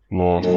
Los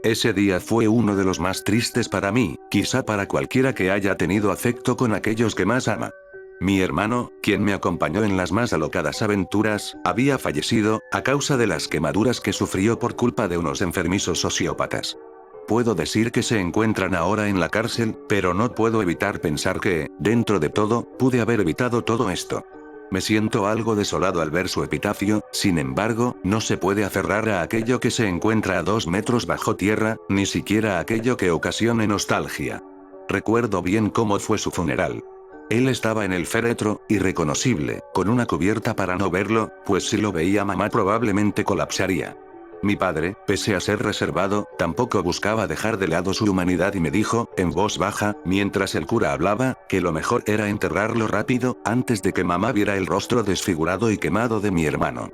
Ese día fue uno de los más tristes para mí, quizá para cualquiera que haya tenido afecto con aquellos que más ama. Mi hermano, quien me acompañó en las más alocadas aventuras, había fallecido, a causa de las quemaduras que sufrió por culpa de unos enfermizos sociópatas. Puedo decir que se encuentran ahora en la cárcel, pero no puedo evitar pensar que, dentro de todo, pude haber evitado todo esto. Me siento algo desolado al ver su epitafio, sin embargo, no se puede aferrar a aquello que se encuentra a 2 metros bajo tierra, ni siquiera a aquello que ocasione nostalgia. Recuerdo bien cómo fue su funeral. Él estaba en el féretro, irreconocible, con una cubierta para no verlo, pues si lo veía mamá probablemente colapsaría. Mi padre, pese a ser reservado, tampoco buscaba dejar de lado su humanidad y me dijo, en voz baja, mientras el cura hablaba, que lo mejor era enterrarlo rápido, antes de que mamá viera el rostro desfigurado y quemado de mi hermano.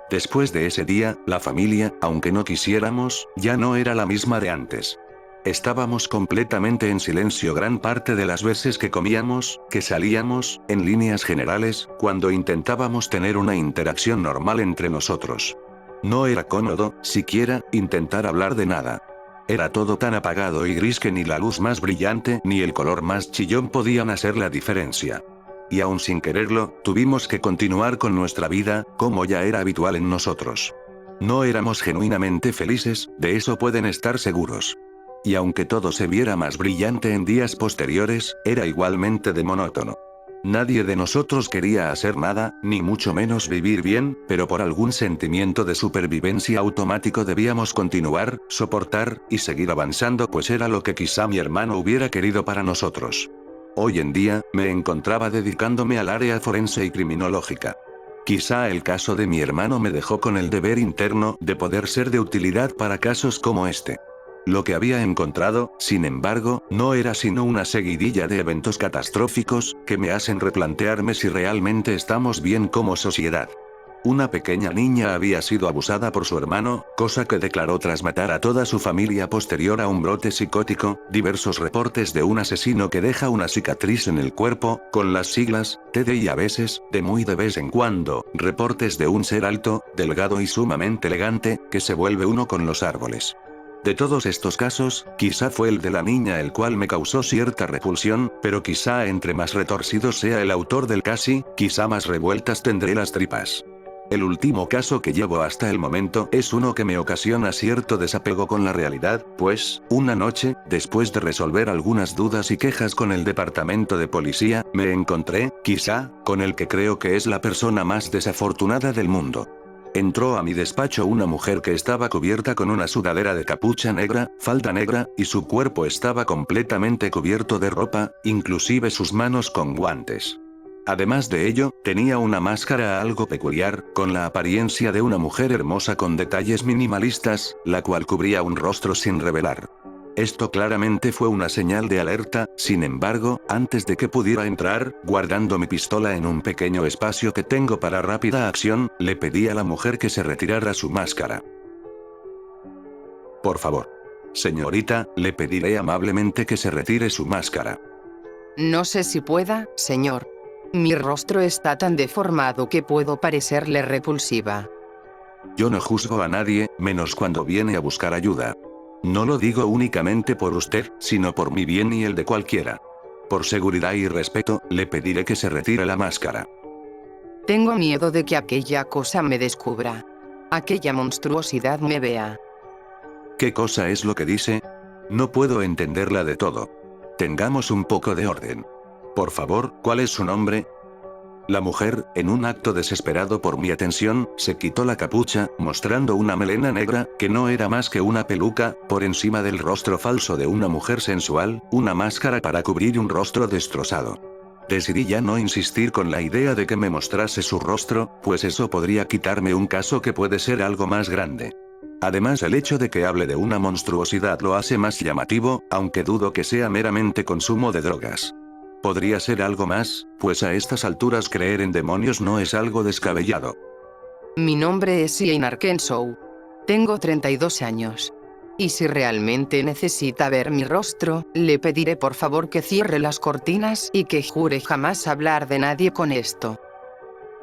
Después de ese día, la familia, aunque no quisiéramos, ya no era la misma de antes. Estábamos completamente en silencio gran parte de las veces que comíamos, que salíamos, en líneas generales, cuando intentábamos tener una interacción normal entre nosotros. No era cómodo, siquiera, intentar hablar de nada. Era todo tan apagado y gris que ni la luz más brillante ni el color más chillón podían hacer la diferencia. Y aún sin quererlo, tuvimos que continuar con nuestra vida, como ya era habitual en nosotros. No éramos genuinamente felices, de eso pueden estar seguros. Y aunque todo se viera más brillante en días posteriores, era igualmente de monótono. Nadie de nosotros quería hacer nada, ni mucho menos vivir bien, pero por algún sentimiento de supervivencia automático debíamos continuar, soportar, y seguir avanzando, pues era lo que quizá mi hermano hubiera querido para nosotros. Hoy en día, me encontraba dedicándome al área forense y criminológica. Quizá el caso de mi hermano me dejó con el deber interno de poder ser de utilidad para casos como este. Lo que había encontrado, sin embargo, no era sino una seguidilla de eventos catastróficos, que me hacen replantearme si realmente estamos bien como sociedad. Una pequeña niña había sido abusada por su hermano, cosa que declaró tras matar a toda su familia posterior a un brote psicótico, diversos reportes de un asesino que deja una cicatriz en el cuerpo, con las siglas, TD y a veces, de muy de vez en cuando, reportes de un ser alto, delgado y sumamente elegante, que se vuelve uno con los árboles. De todos estos casos, quizá fue el de la niña el cual me causó cierta repulsión, pero quizá entre más retorcido sea el autor del casi, quizá más revueltas tendré las tripas. El último caso que llevo hasta el momento es uno que me ocasiona cierto desapego con la realidad, pues, una noche, después de resolver algunas dudas y quejas con el departamento de policía, me encontré, quizá, con el que creo que es la persona más desafortunada del mundo. Entró a mi despacho una mujer que estaba cubierta con una sudadera de capucha negra, falda negra, y su cuerpo estaba completamente cubierto de ropa, inclusive sus manos con guantes. Además de ello, tenía una máscara algo peculiar, con la apariencia de una mujer hermosa con detalles minimalistas, la cual cubría un rostro sin revelar. Esto claramente fue una señal de alerta, sin embargo, antes de que pudiera entrar, guardando mi pistola en un pequeño espacio que tengo para rápida acción, le pedí a la mujer que se retirara su máscara. Por favor. Señorita, le pediré amablemente que se retire su máscara. No sé si pueda, señor. Mi rostro está tan deformado que puedo parecerle repulsiva. Yo no juzgo a nadie, menos cuando viene a buscar ayuda. No lo digo únicamente por usted, sino por mi bien y el de cualquiera. Por seguridad y respeto, le pediré que se retire la máscara. Tengo miedo de que aquella cosa me descubra. Aquella monstruosidad me vea. ¿Qué cosa es lo que dice? No puedo entenderla de todo. Tengamos un poco de orden. Por favor, ¿cuál es su nombre? La mujer, en un acto desesperado por mi atención, se quitó la capucha, mostrando una melena negra, que no era más que una peluca, por encima del rostro falso de una mujer sensual, una máscara para cubrir un rostro destrozado. Decidí ya no insistir con la idea de que me mostrase su rostro, pues eso podría quitarme un caso que puede ser algo más grande. Además, el hecho de que hable de una monstruosidad lo hace más llamativo, aunque dudo que sea meramente consumo de drogas. Podría ser algo más, pues a estas alturas creer en demonios no es algo descabellado. Mi nombre es Ian Arkansas. Tengo 32 años. Y si realmente necesita ver mi rostro, le pediré por favor que cierre las cortinas y que jure jamás hablar de nadie con esto.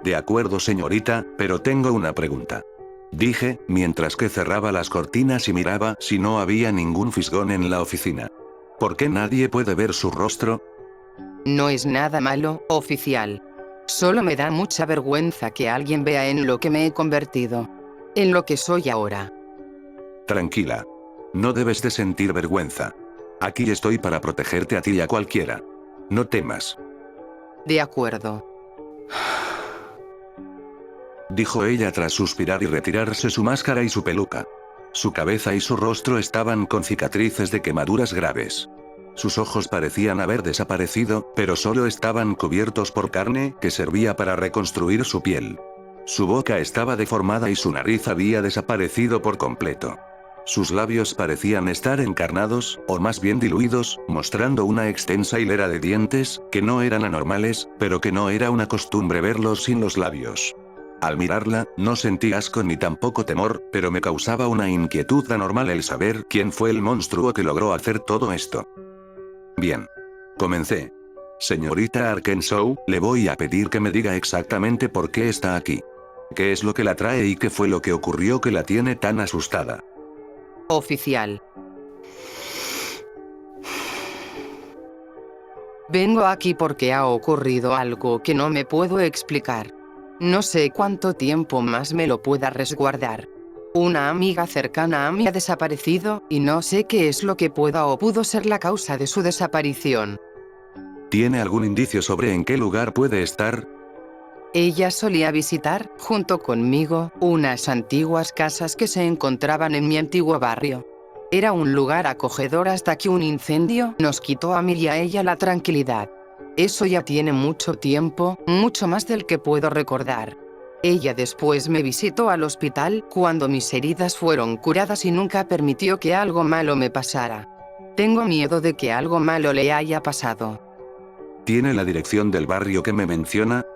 De acuerdo, señorita, pero tengo una pregunta. Dije, mientras que cerraba las cortinas y miraba si no había ningún fisgón en la oficina. ¿Por qué nadie puede ver su rostro? No es nada malo, oficial. Solo me da mucha vergüenza que alguien vea en lo que me he convertido. En lo que soy ahora. Tranquila. No debes de sentir vergüenza. Aquí estoy para protegerte a ti y a cualquiera. No temas. De acuerdo. Dijo ella tras suspirar y retirarse su máscara y su peluca. Su cabeza y su rostro estaban con cicatrices de quemaduras graves. Sus ojos parecían haber desaparecido, pero solo estaban cubiertos por carne que servía para reconstruir su piel. Su boca estaba deformada y su nariz había desaparecido por completo. Sus labios parecían estar encarnados, o más bien diluidos, mostrando una extensa hilera de dientes, que no eran anormales, pero que no era una costumbre verlos sin los labios. Al mirarla, no sentí asco ni tampoco temor, pero me causaba una inquietud anormal el saber quién fue el monstruo que logró hacer todo esto. Bien. Comencé. Señorita Arkansas, le voy a pedir que me diga exactamente por qué está aquí. ¿Qué es lo que la trae y qué fue lo que ocurrió que la tiene tan asustada? Oficial. Vengo aquí porque ha ocurrido algo que no me puedo explicar. No sé cuánto tiempo más me lo pueda resguardar. Una amiga cercana a mí ha desaparecido, y no sé qué es lo que pueda o pudo ser la causa de su desaparición. ¿Tiene algún indicio sobre en qué lugar puede estar? Ella solía visitar, junto conmigo, unas antiguas casas que se encontraban en mi antiguo barrio. Era un lugar acogedor hasta que un incendio nos quitó a mí y a ella la tranquilidad. Eso ya tiene mucho tiempo, mucho más del que puedo recordar. Ella después me visitó al hospital cuando mis heridas fueron curadas y nunca permitió que algo malo me pasara. Tengo miedo de que algo malo le haya pasado. ¿Tiene la dirección del barrio que me menciona?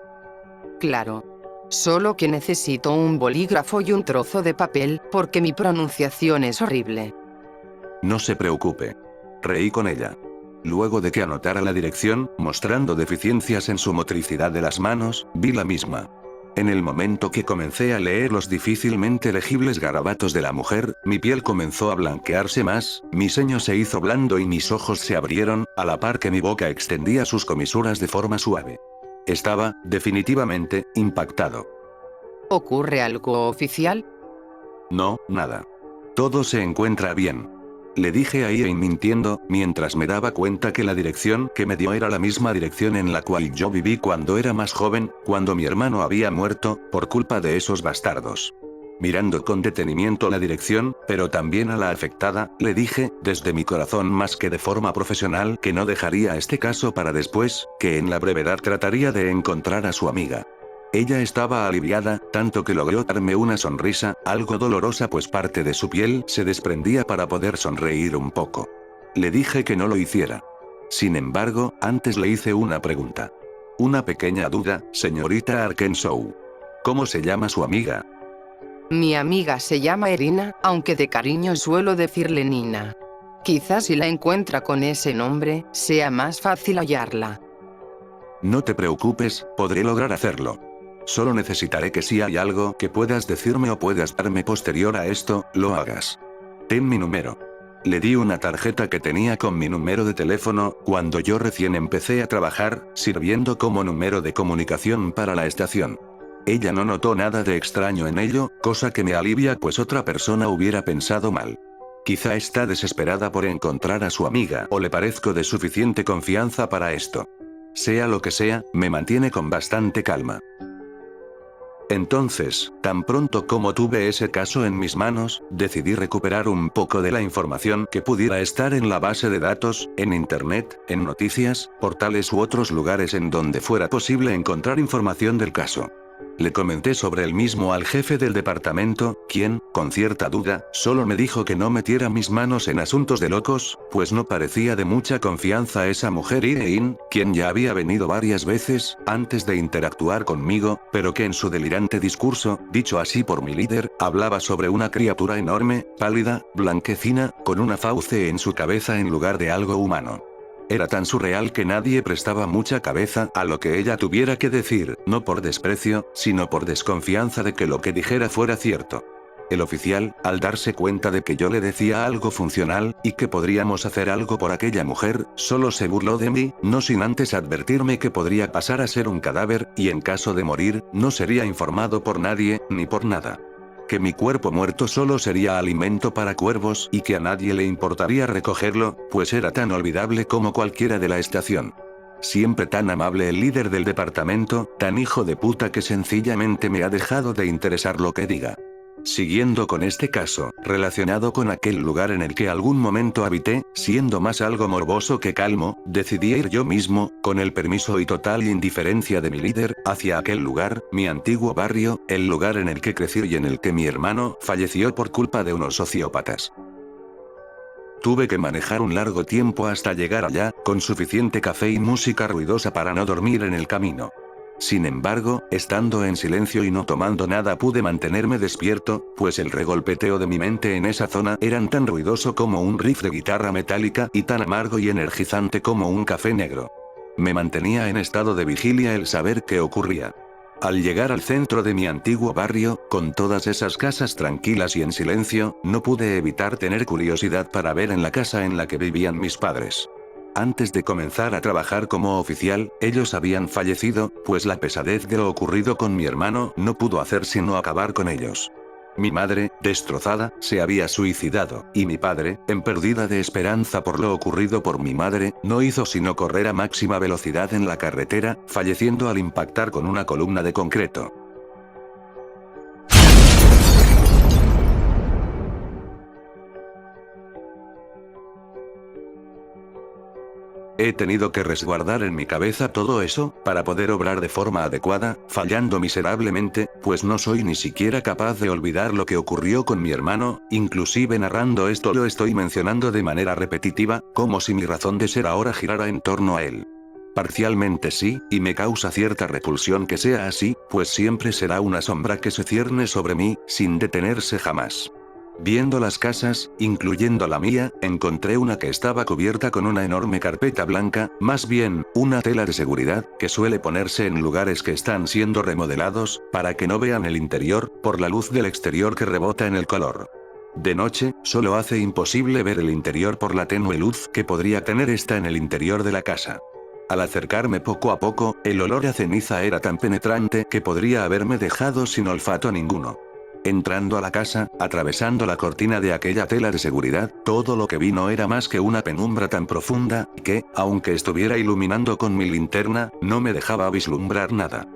Claro. Solo que necesito un bolígrafo y un trozo de papel, porque mi pronunciación es horrible. No se preocupe. Reí con ella. Luego de que anotara la dirección, mostrando deficiencias en su motricidad de las manos, vi la misma. En el momento que comencé a leer los difícilmente legibles garabatos de la mujer, mi piel comenzó a blanquearse más, mi ceño se hizo blando y mis ojos se abrieron, a la par que mi boca extendía sus comisuras de forma suave. Estaba, definitivamente, impactado. ¿Ocurre algo oficial? No, nada. Todo se encuentra bien. Le dije a Ian mintiendo, mientras me daba cuenta que la dirección que me dio era la misma dirección en la cual yo viví cuando era más joven, cuando mi hermano había muerto, por culpa de esos bastardos. Mirando con detenimiento la dirección, pero también a la afectada, le dije, desde mi corazón más que de forma profesional, que no dejaría este caso para después, que en la brevedad trataría de encontrar a su amiga. Ella estaba aliviada, tanto que logró darme una sonrisa, algo dolorosa pues parte de su piel se desprendía para poder sonreír un poco. Le dije que no lo hiciera. Sin embargo, antes le hice una pregunta. Una pequeña duda, señorita Arkansas. ¿Cómo se llama su amiga? Mi amiga se llama Irina, aunque de cariño suelo decirle Nina. Quizás si la encuentra con ese nombre, sea más fácil hallarla. No te preocupes, podré lograr hacerlo. Solo necesitaré que si hay algo que puedas decirme o puedas darme posterior a esto, lo hagas. Ten mi número. Le di una tarjeta que tenía con mi número de teléfono, cuando yo recién empecé a trabajar, sirviendo como número de comunicación para la estación. Ella no notó nada de extraño en ello, cosa que me alivia pues otra persona hubiera pensado mal. Quizá está desesperada por encontrar a su amiga o le parezco de suficiente confianza para esto. Sea lo que sea, me mantiene con bastante calma. Entonces, tan pronto como tuve ese caso en mis manos, decidí recuperar un poco de la información que pudiera estar en la base de datos, en internet, en noticias, portales u otros lugares en donde fuera posible encontrar información del caso. Le comenté sobre el mismo al jefe del departamento, quien, con cierta duda, solo me dijo que no metiera mis manos en asuntos de locos, pues no parecía de mucha confianza esa mujer Irene, quien ya había venido varias veces, antes de interactuar conmigo, pero que en su delirante discurso, dicho así por mi líder, hablaba sobre una criatura enorme, pálida, blanquecina, con una fauce en su cabeza en lugar de algo humano. Era tan surreal que nadie prestaba mucha cabeza a lo que ella tuviera que decir, no por desprecio, sino por desconfianza de que lo que dijera fuera cierto. El oficial, al darse cuenta de que yo le decía algo funcional, y que podríamos hacer algo por aquella mujer, solo se burló de mí, no sin antes advertirme que podría pasar a ser un cadáver, y en caso de morir, no sería informado por nadie, ni por nada. Que mi cuerpo muerto solo sería alimento para cuervos y que a nadie le importaría recogerlo, pues era tan olvidable como cualquiera de la estación. Siempre tan amable el líder del departamento, tan hijo de puta que sencillamente me ha dejado de interesar lo que diga. Siguiendo con este caso, relacionado con aquel lugar en el que algún momento habité, siendo más algo morboso que calmo, decidí ir yo mismo, con el permiso y total indiferencia de mi líder, hacia aquel lugar, mi antiguo barrio, el lugar en el que crecí y en el que mi hermano falleció por culpa de unos sociópatas. Tuve que manejar un largo tiempo hasta llegar allá, con suficiente café y música ruidosa para no dormir en el camino. Sin embargo, estando en silencio y no tomando nada pude mantenerme despierto, pues el regolpeteo de mi mente en esa zona eran tan ruidoso como un riff de guitarra metálica y tan amargo y energizante como un café negro. Me mantenía en estado de vigilia el saber qué ocurría. Al llegar al centro de mi antiguo barrio, con todas esas casas tranquilas y en silencio, no pude evitar tener curiosidad para ver en la casa en la que vivían mis padres. Antes de comenzar a trabajar como oficial, ellos habían fallecido, pues la pesadez de lo ocurrido con mi hermano no pudo hacer sino acabar con ellos. Mi madre, destrozada, se había suicidado, y mi padre, en pérdida de esperanza por lo ocurrido por mi madre, no hizo sino correr a máxima velocidad en la carretera, falleciendo al impactar con una columna de concreto. He tenido que resguardar en mi cabeza todo eso, para poder obrar de forma adecuada, fallando miserablemente, pues no soy ni siquiera capaz de olvidar lo que ocurrió con mi hermano, inclusive narrando esto lo estoy mencionando de manera repetitiva, como si mi razón de ser ahora girara en torno a él. Parcialmente sí, y me causa cierta repulsión que sea así, pues siempre será una sombra que se cierne sobre mí, sin detenerse jamás. Viendo las casas, incluyendo la mía, encontré una que estaba cubierta con una enorme carpeta blanca, más bien, una tela de seguridad, que suele ponerse en lugares que están siendo remodelados, para que no vean el interior, por la luz del exterior que rebota en el color. De noche, solo hace imposible ver el interior por la tenue luz que podría tener esta en el interior de la casa. Al acercarme poco a poco, el olor a ceniza era tan penetrante que podría haberme dejado sin olfato ninguno. Entrando a la casa, atravesando la cortina de aquella tela de seguridad, todo lo que vi no era más que una penumbra tan profunda, que, aunque estuviera iluminando con mi linterna, no me dejaba vislumbrar nada.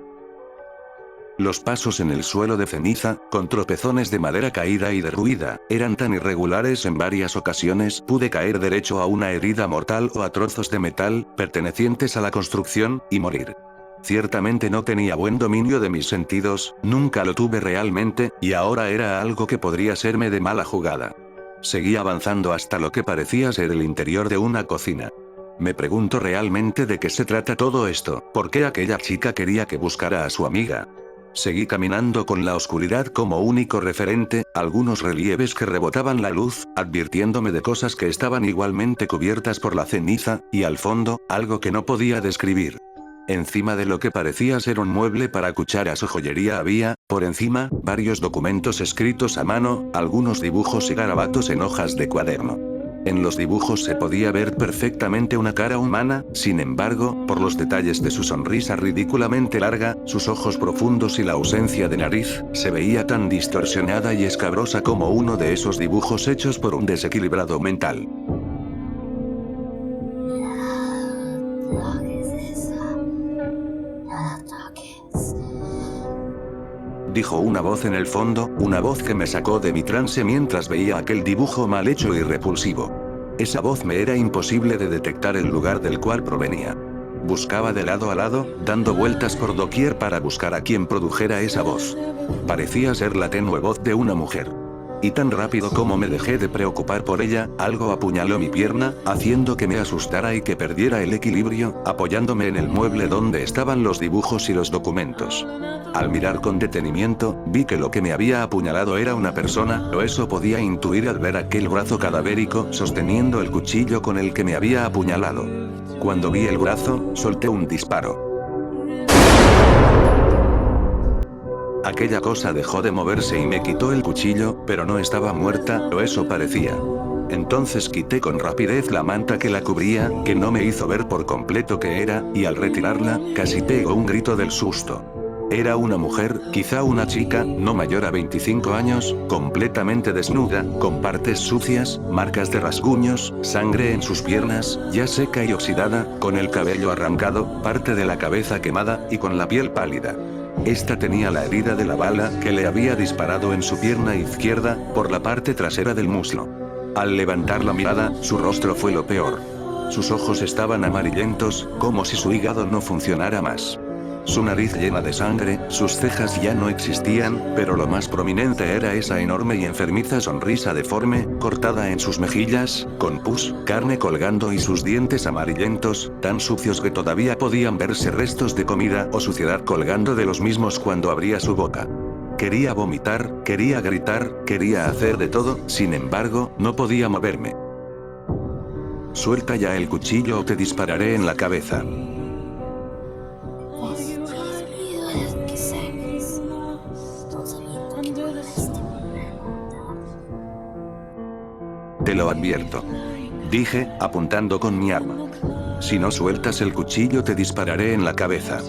Los pasos en el suelo de ceniza, con tropezones de madera caída y derruida, eran tan irregulares en varias ocasiones pude caer derecho a una herida mortal o a trozos de metal, pertenecientes a la construcción, y morir. Ciertamente no tenía buen dominio de mis sentidos, nunca lo tuve realmente, y ahora era algo que podría serme de mala jugada. Seguí avanzando hasta lo que parecía ser el interior de una cocina. Me pregunto realmente de qué se trata todo esto, ¿por qué aquella chica quería que buscara a su amiga? Seguí caminando con la oscuridad como único referente, algunos relieves que rebotaban la luz, advirtiéndome de cosas que estaban igualmente cubiertas por la ceniza, y al fondo, algo que no podía describir. Encima de lo que parecía ser un mueble para cucharas o joyería había, por encima, varios documentos escritos a mano, algunos dibujos y garabatos en hojas de cuaderno. En los dibujos se podía ver perfectamente una cara humana, sin embargo, por los detalles de su sonrisa ridículamente larga, sus ojos profundos y la ausencia de nariz, se veía tan distorsionada y escabrosa como uno de esos dibujos hechos por un desequilibrado mental. Dijo una voz en el fondo, una voz que me sacó de mi trance mientras veía aquel dibujo mal hecho y repulsivo. Esa voz me era imposible de detectar el lugar del cual provenía. Buscaba de lado a lado, dando vueltas por doquier para buscar a quien produjera esa voz. Parecía ser la tenue voz de una mujer. Y tan rápido como me dejé de preocupar por ella, algo apuñaló mi pierna, haciendo que me asustara y que perdiera el equilibrio, apoyándome en el mueble donde estaban los dibujos y los documentos. Al mirar con detenimiento, vi que lo que me había apuñalado era una persona, o eso podía intuir al ver aquel brazo cadavérico sosteniendo el cuchillo con el que me había apuñalado. Cuando vi el brazo, solté un disparo. Aquella cosa dejó de moverse y me quitó el cuchillo, pero no estaba muerta, o eso parecía. Entonces quité con rapidez la manta que la cubría, que no me hizo ver por completo qué era, y al retirarla, casi pegó un grito del susto. Era una mujer, quizá una chica, no mayor a 25 años, completamente desnuda, con partes sucias, marcas de rasguños, sangre en sus piernas, ya seca y oxidada, con el cabello arrancado, parte de la cabeza quemada, y con la piel pálida. Esta tenía la herida de la bala que le había disparado en su pierna izquierda, por la parte trasera del muslo. Al levantar la mirada, su rostro fue lo peor. Sus ojos estaban amarillentos, como si su hígado no funcionara más. Su nariz llena de sangre, sus cejas ya no existían, pero lo más prominente era esa enorme y enfermiza sonrisa deforme, cortada en sus mejillas, con pus, carne colgando y sus dientes amarillentos, tan sucios que todavía podían verse restos de comida o suciedad colgando de los mismos cuando abría su boca. Quería vomitar, quería gritar, quería hacer de todo, sin embargo, no podía moverme. Suelta ya el cuchillo o te dispararé en la cabeza. Te lo advierto. Dije, apuntando con mi arma. Si no sueltas el cuchillo te dispararé en la cabeza.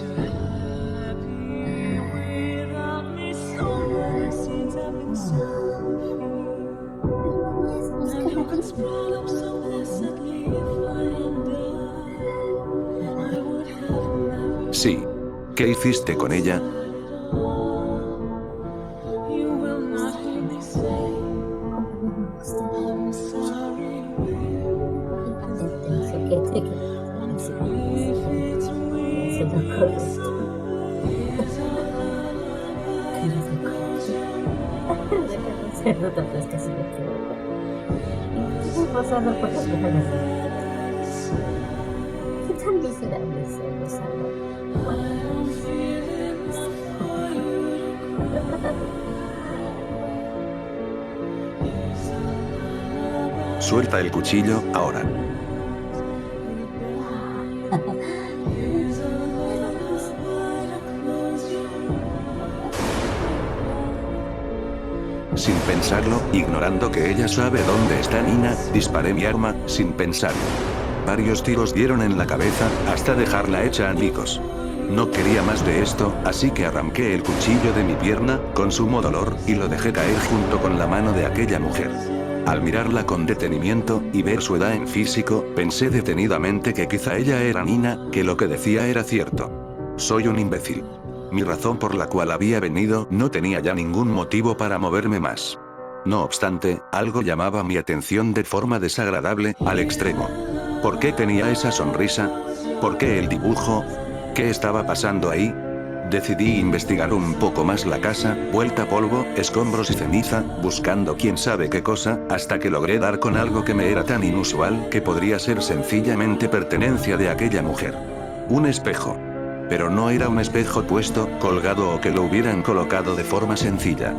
Sí. ¿Qué hiciste con ella? Pasando por las manos. Qué tan miserable somos, amor. Suelta el cuchillo, ahora. Sin pensarlo, ignorando que ella sabe dónde está Nina, disparé mi arma, sin pensarlo. Varios tiros dieron en la cabeza, hasta dejarla hecha añicos. No quería más de esto, así que arranqué el cuchillo de mi pierna, con sumo dolor, y lo dejé caer junto con la mano de aquella mujer. Al mirarla con detenimiento, y ver su edad en físico, pensé detenidamente que quizá ella era Nina, que lo que decía era cierto. Soy un imbécil. Mi razón por la cual había venido no tenía ya ningún motivo para moverme más. No obstante, algo llamaba mi atención de forma desagradable, al extremo. ¿Por qué tenía esa sonrisa? ¿Por qué el dibujo? ¿Qué estaba pasando ahí? Decidí investigar un poco más la casa, vuelta polvo, escombros y ceniza, buscando quién sabe qué cosa, hasta que logré dar con algo que me era tan inusual que podría ser sencillamente pertenencia de aquella mujer. Un espejo. Pero no era un espejo puesto, colgado o que lo hubieran colocado de forma sencilla.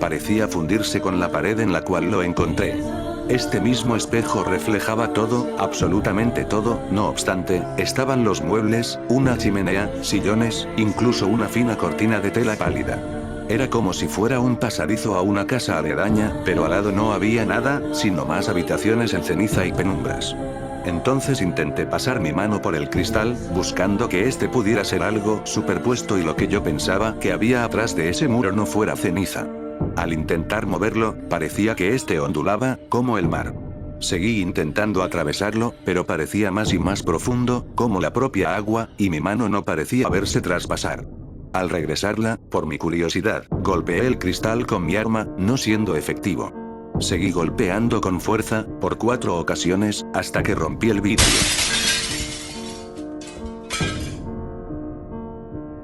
Parecía fundirse con la pared en la cual lo encontré. Este mismo espejo reflejaba todo, absolutamente todo, no obstante, estaban los muebles, una chimenea, sillones, incluso una fina cortina de tela pálida. Era como si fuera un pasadizo a una casa aledaña, pero al lado no había nada, sino más habitaciones en ceniza y penumbras. Entonces intenté pasar mi mano por el cristal, buscando que este pudiera ser algo superpuesto y lo que yo pensaba que había atrás de ese muro no fuera ceniza. Al intentar moverlo, parecía que este ondulaba, como el mar. Seguí intentando atravesarlo, pero parecía más y más profundo, como la propia agua, y mi mano no parecía verse traspasar. Al regresarla, por mi curiosidad, golpeé el cristal con mi arma, no siendo efectivo. Seguí golpeando con fuerza, por 4 ocasiones, hasta que rompí el vidrio.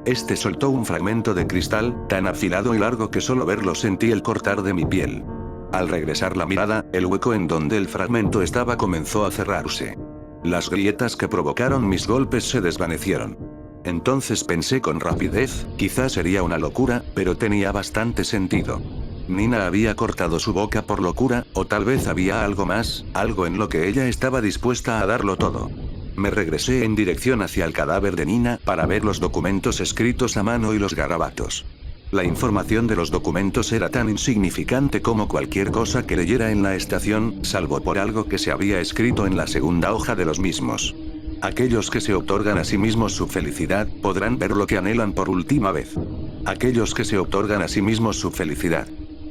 Este soltó un fragmento de cristal, tan afilado y largo que solo verlo sentí el cortar de mi piel. Al regresar la mirada, el hueco en donde el fragmento estaba comenzó a cerrarse. Las grietas que provocaron mis golpes se desvanecieron. Entonces pensé con rapidez, quizás sería una locura, pero tenía bastante sentido. Nina había cortado su boca por locura, o tal vez había algo más, algo en lo que ella estaba dispuesta a darlo todo. Me regresé en dirección hacia el cadáver de Nina para ver los documentos escritos a mano y los garabatos. La información de los documentos era tan insignificante como cualquier cosa que leyera en la estación, salvo por algo que se había escrito en la segunda hoja de los mismos. Aquellos que se otorgan a sí mismos su felicidad, podrán ver lo que anhelan por última vez. Aquellos que se otorgan a sí mismos su felicidad.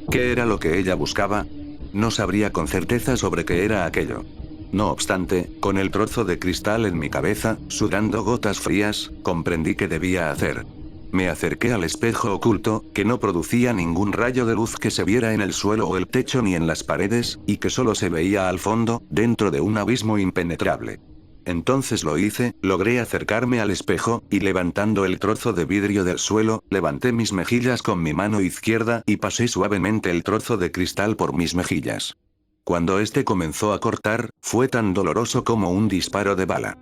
¿Qué era lo que ella buscaba? No sabría con certeza sobre qué era aquello. No obstante, con el trozo de cristal en mi cabeza, sudando gotas frías, comprendí qué debía hacer. Me acerqué al espejo oculto, que no producía ningún rayo de luz que se viera en el suelo o el techo ni en las paredes, y que solo se veía al fondo, dentro de un abismo impenetrable. Entonces lo hice, logré acercarme al espejo, y levantando el trozo de vidrio del suelo, levanté mis mejillas con mi mano izquierda y pasé suavemente el trozo de cristal por mis mejillas. Cuando este comenzó a cortar, fue tan doloroso como un disparo de bala.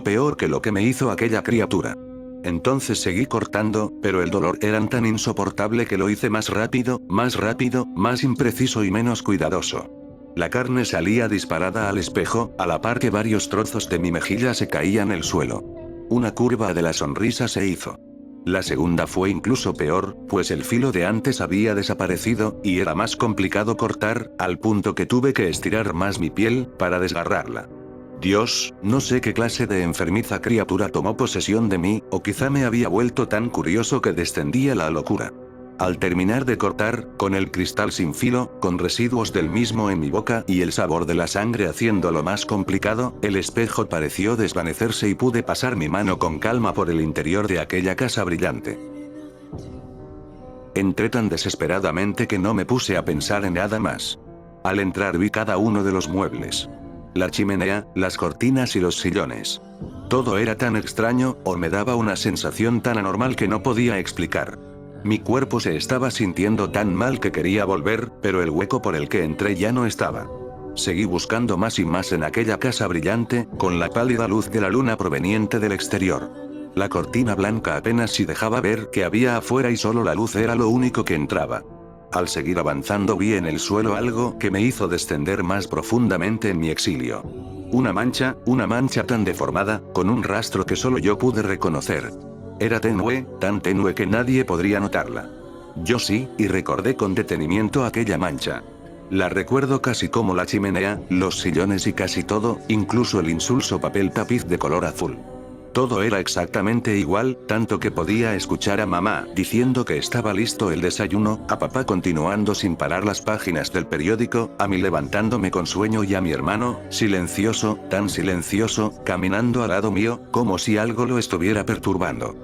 Peor que lo que me hizo aquella criatura. Entonces seguí cortando, pero el dolor era tan insoportable que lo hice más rápido, más impreciso y menos cuidadoso. La carne salía disparada al espejo, a la par que varios trozos de mi mejilla se caían al suelo. Una curva de la sonrisa se hizo. La segunda fue incluso peor, pues el filo de antes había desaparecido, y era más complicado cortar, al punto que tuve que estirar más mi piel, para desgarrarla. Dios, no sé qué clase de enfermiza criatura tomó posesión de mí, o quizá me había vuelto tan curioso que descendía la locura. Al terminar de cortar, con el cristal sin filo, con residuos del mismo en mi boca y el sabor de la sangre haciéndolo más complicado, el espejo pareció desvanecerse y pude pasar mi mano con calma por el interior de aquella casa brillante. Entré tan desesperadamente que no me puse a pensar en nada más. Al entrar vi cada uno de los muebles. La chimenea, las cortinas y los sillones. Todo era tan extraño, o me daba una sensación tan anormal que no podía explicar. Mi cuerpo se estaba sintiendo tan mal que quería volver, pero el hueco por el que entré ya no estaba. Seguí buscando más y más en aquella casa brillante, con la pálida luz de la luna proveniente del exterior. La cortina blanca apenas si dejaba ver qué había afuera y solo la luz era lo único que entraba. Al seguir avanzando vi en el suelo algo que me hizo descender más profundamente en mi exilio. Una mancha tan deformada, con un rastro que solo yo pude reconocer. Era tenue, tan tenue que nadie podría notarla. Yo sí, y recordé con detenimiento aquella mancha. La recuerdo casi como la chimenea, los sillones y casi todo, incluso el insulso papel tapiz de color azul. Todo era exactamente igual, tanto que podía escuchar a mamá diciendo que estaba listo el desayuno, a papá continuando sin parar las páginas del periódico, a mí levantándome con sueño y a mi hermano, silencioso, tan silencioso, caminando al lado mío, como si algo lo estuviera perturbando.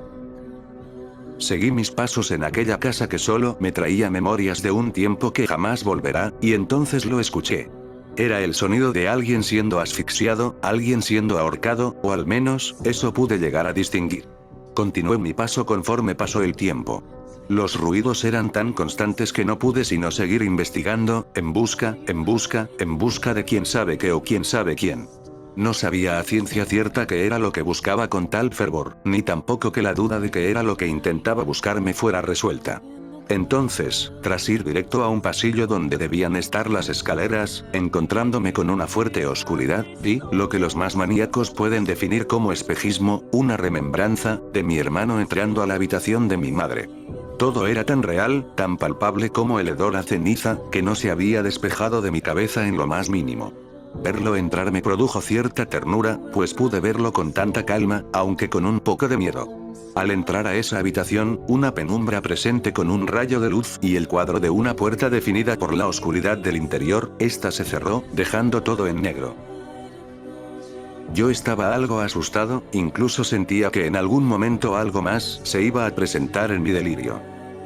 Seguí mis pasos en aquella casa que solo me traía memorias de un tiempo que jamás volverá, y entonces lo escuché. Era el sonido de alguien siendo asfixiado, alguien siendo ahorcado, o al menos, eso pude llegar a distinguir. Continué mi paso conforme pasó el tiempo. Los ruidos eran tan constantes que no pude sino seguir investigando, en busca de quién sabe qué o quién sabe quién. No sabía a ciencia cierta qué era lo que buscaba con tal fervor, ni tampoco que la duda de qué era lo que intentaba buscar me fuera resuelta. Entonces, tras ir directo a un pasillo donde debían estar las escaleras, encontrándome con una fuerte oscuridad, vi lo que los más maníacos pueden definir como espejismo, una remembranza de mi hermano entrando a la habitación de mi madre. Todo era tan real, tan palpable como el hedor a ceniza, que no se había despejado de mi cabeza en lo más mínimo. Verlo entrar me produjo cierta ternura, pues pude verlo con tanta calma, aunque con un poco de miedo. Al entrar a esa habitación, una penumbra presente con un rayo de luz y el cuadro de una puerta definida por la oscuridad del interior, esta se cerró, dejando todo en negro. Yo estaba algo asustado, incluso sentía que en algún momento algo más se iba a presentar en mi delirio.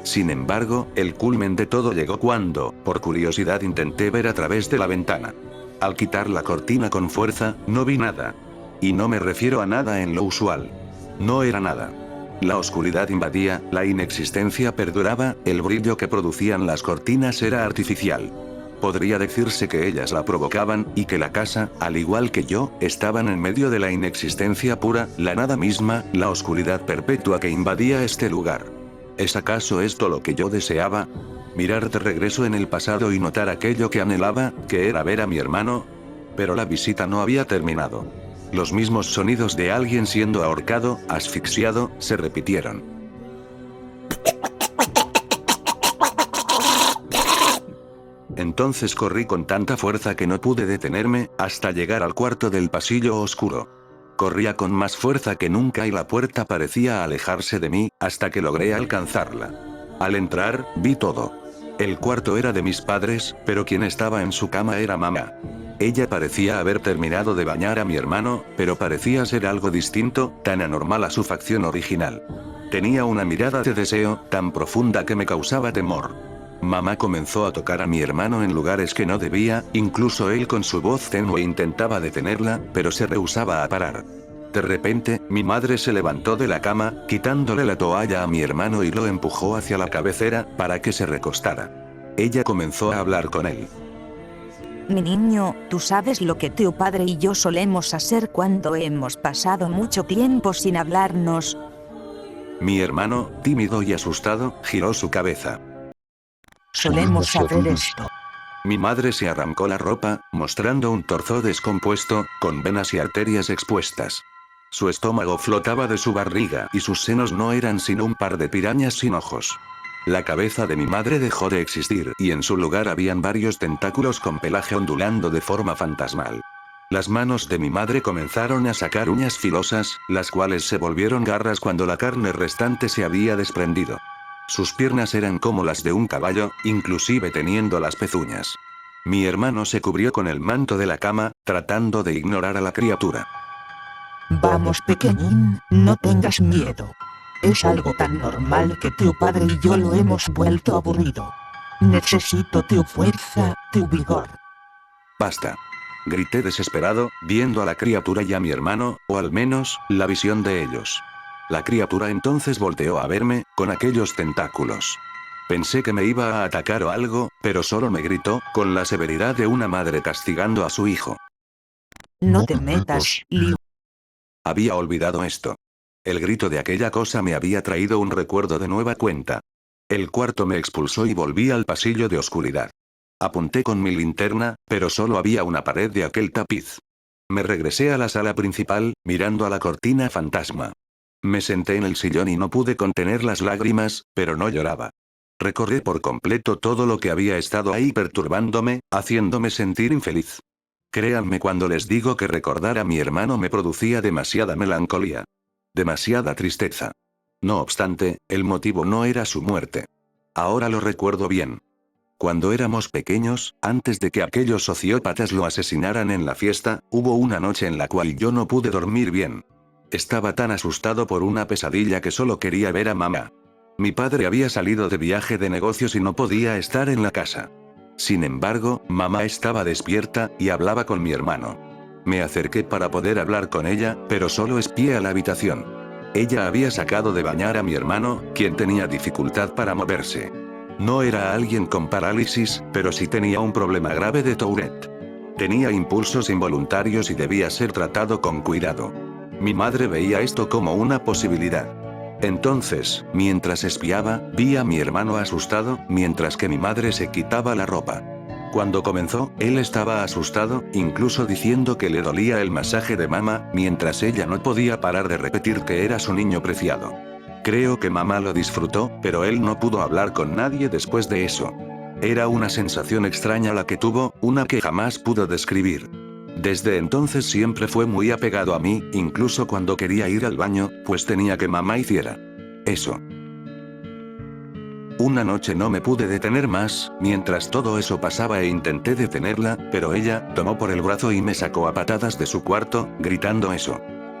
Sin embargo, el culmen de todo llegó cuando, por curiosidad, intenté ver a través de la ventana. Al quitar la cortina con fuerza, no vi nada. Y no me refiero a nada en lo usual. No era nada. La oscuridad invadía, la inexistencia perduraba, el brillo que producían las cortinas era artificial. Podría decirse que ellas la provocaban, y que la casa, al igual que yo, estaban en medio de la inexistencia pura, la nada misma, la oscuridad perpetua que invadía este lugar. ¿Es acaso esto lo que yo deseaba? Mirar de regreso en el pasado y notar aquello que anhelaba, que era ver a mi hermano. Pero la visita no había terminado. Los mismos sonidos de alguien siendo ahorcado, asfixiado, se repitieron. Entonces corrí con tanta fuerza que no pude detenerme, hasta llegar al cuarto del pasillo oscuro. Corría con más fuerza que nunca y la puerta parecía alejarse de mí, hasta que logré alcanzarla. Al entrar, vi todo. El cuarto era de mis padres, pero quien estaba en su cama era mamá. Ella parecía haber terminado de bañar a mi hermano, pero parecía ser algo distinto, tan anormal a su facción original. Tenía una mirada de deseo, tan profunda que me causaba temor. Mamá comenzó a tocar a mi hermano en lugares que no debía, incluso él con su voz tenue intentaba detenerla, pero se rehusaba a parar. De repente, mi madre se levantó de la cama, quitándole la toalla a mi hermano y lo empujó hacia la cabecera, para que se recostara. Ella comenzó a hablar con él. Mi niño, tú sabes lo que tu padre y yo solemos hacer cuando hemos pasado mucho tiempo sin hablarnos. Mi hermano, tímido y asustado, giró su cabeza. Solemos hacer esto. Mi madre se arrancó la ropa, mostrando un torso descompuesto, con venas y arterias expuestas. Su estómago flotaba de su barriga y sus senos no eran sino un par de pirañas sin ojos. La cabeza de mi madre dejó de existir y en su lugar habían varios tentáculos con pelaje ondulando de forma fantasmal. Las manos de mi madre comenzaron a sacar uñas filosas, las cuales se volvieron garras cuando la carne restante se había desprendido. Sus piernas eran como las de un caballo, inclusive teniendo las pezuñas. Mi hermano se cubrió con el manto de la cama, tratando de ignorar a la criatura. Vamos, pequeñín, no tengas miedo. Es algo tan normal que tu padre y yo lo hemos vuelto aburrido. Necesito tu fuerza, tu vigor. Basta. Grité desesperado, viendo a la criatura y a mi hermano, o al menos, la visión de ellos. La criatura entonces volteó a verme, con aquellos tentáculos. Pensé que me iba a atacar o algo, pero solo me gritó, con la severidad de una madre castigando a su hijo. No te metas, Liu. Había olvidado esto. El grito de aquella cosa me había traído un recuerdo de nueva cuenta. El cuarto me expulsó y volví al pasillo de oscuridad. Apunté con mi linterna, pero solo había una pared de aquel tapiz. Me regresé a la sala principal, mirando a la cortina fantasma. Me senté en el sillón y no pude contener las lágrimas, pero no lloraba. Recorrí por completo todo lo que había estado ahí perturbándome, haciéndome sentir infeliz. Créanme cuando les digo que recordar a mi hermano me producía demasiada melancolía. Demasiada tristeza. No obstante, el motivo no era su muerte. Ahora lo recuerdo bien. Cuando éramos pequeños, antes de que aquellos sociópatas lo asesinaran en la fiesta, hubo una noche en la cual yo no pude dormir bien. Estaba tan asustado por una pesadilla que solo quería ver a mamá. Mi padre había salido de viaje de negocios y no podía estar en la casa. Sin embargo, mamá estaba despierta y hablaba con mi hermano. Me acerqué para poder hablar con ella, pero solo espié a la habitación. Ella había sacado de bañar a mi hermano, quien tenía dificultad para moverse. No era alguien con parálisis, pero sí tenía un problema grave de Tourette. Tenía impulsos involuntarios y debía ser tratado con cuidado. Mi madre veía esto como una posibilidad. Entonces, mientras espiaba, vi a mi hermano asustado, mientras que mi madre se quitaba la ropa. Cuando comenzó, él estaba asustado, incluso diciendo que le dolía el masaje de mamá, mientras ella no podía parar de repetir que era su niño preciado. Creo que mamá lo disfrutó, pero él no pudo hablar con nadie después de eso. Era una sensación extraña la que tuvo, una que jamás pudo describir. Desde entonces siempre fue muy apegado a mí, incluso cuando quería ir al baño, pues tenía que mamá hiciera eso. Una noche no me pude detener más, mientras todo eso pasaba e intenté detenerla, pero ella, tomó por el brazo y me sacó a patadas de su cuarto, gritando eso.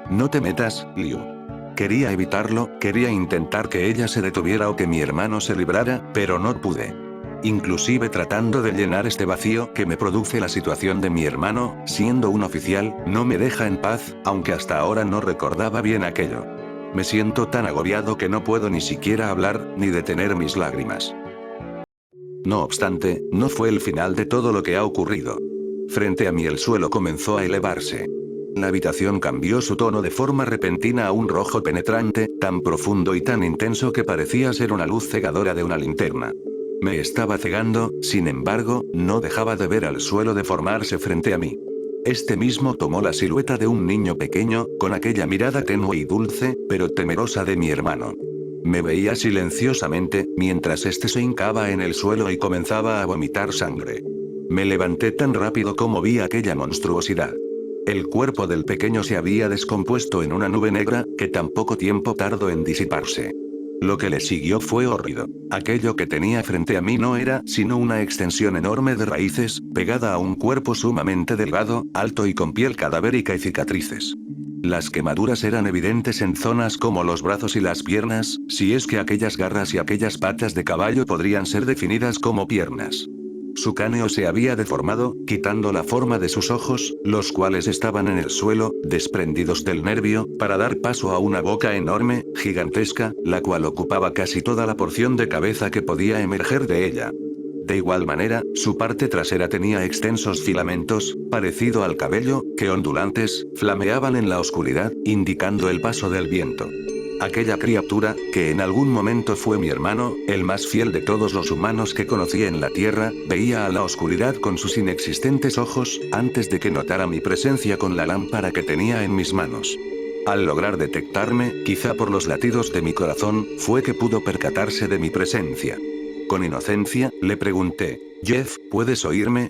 No te metas, Liu. Quería evitarlo, quería intentar que ella se detuviera o que mi hermano se librara, pero no pude. Inclusive tratando de llenar este vacío que me produce la situación de mi hermano, siendo un oficial, no me deja en paz, aunque hasta ahora no recordaba bien aquello. Me siento tan agobiado que no puedo ni siquiera hablar, ni detener mis lágrimas. No obstante, no fue el final de todo lo que ha ocurrido. Frente a mí el suelo comenzó a elevarse. La habitación cambió su tono de forma repentina a un rojo penetrante, tan profundo y tan intenso que parecía ser una luz cegadora de una linterna. Me estaba cegando, sin embargo, no dejaba de ver al suelo deformarse frente a mí. Este mismo tomó la silueta de un niño pequeño, con aquella mirada tenue y dulce, pero temerosa de mi hermano. Me veía silenciosamente, mientras este se hincaba en el suelo y comenzaba a vomitar sangre. Me levanté tan rápido como vi aquella monstruosidad. El cuerpo del pequeño se había descompuesto en una nube negra, que tan poco tiempo tardó en disiparse. Lo que le siguió fue horrido. Aquello que tenía frente a mí no era sino una extensión enorme de raíces, pegada a un cuerpo sumamente delgado, alto y con piel cadavérica y cicatrices. Las quemaduras eran evidentes en zonas como los brazos y las piernas, si es que aquellas garras y aquellas patas de caballo podrían ser definidas como piernas. Su cráneo se había deformado, quitando la forma de sus ojos, los cuales estaban en el suelo, desprendidos del nervio, para dar paso a una boca enorme, gigantesca, la cual ocupaba casi toda la porción de cabeza que podía emerger de ella. De igual manera, su parte trasera tenía extensos filamentos, parecido al cabello, que ondulantes, flameaban en la oscuridad, indicando el paso del viento. Aquella criatura, que en algún momento fue mi hermano, el más fiel de todos los humanos que conocí en la tierra, veía a la oscuridad con sus inexistentes ojos, antes de que notara mi presencia con la lámpara que tenía en mis manos. Al lograr detectarme, quizá por los latidos de mi corazón, fue que pudo percatarse de mi presencia. Con inocencia, le pregunté, Jeff, ¿puedes oírme?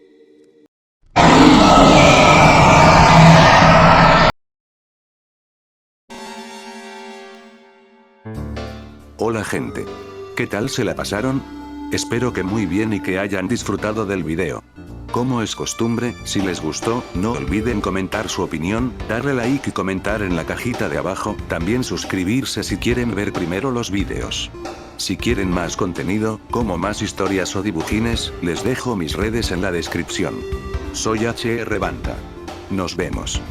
Hola gente. ¿Qué tal se la pasaron? Espero que muy bien y que hayan disfrutado del video. Como es costumbre, si les gustó, no olviden comentar su opinión, darle like y comentar en la cajita de abajo, también suscribirse si quieren ver primero los videos. Si quieren más contenido, como más historias o dibujines, les dejo mis redes en la descripción. Soy HR Banda. Nos vemos.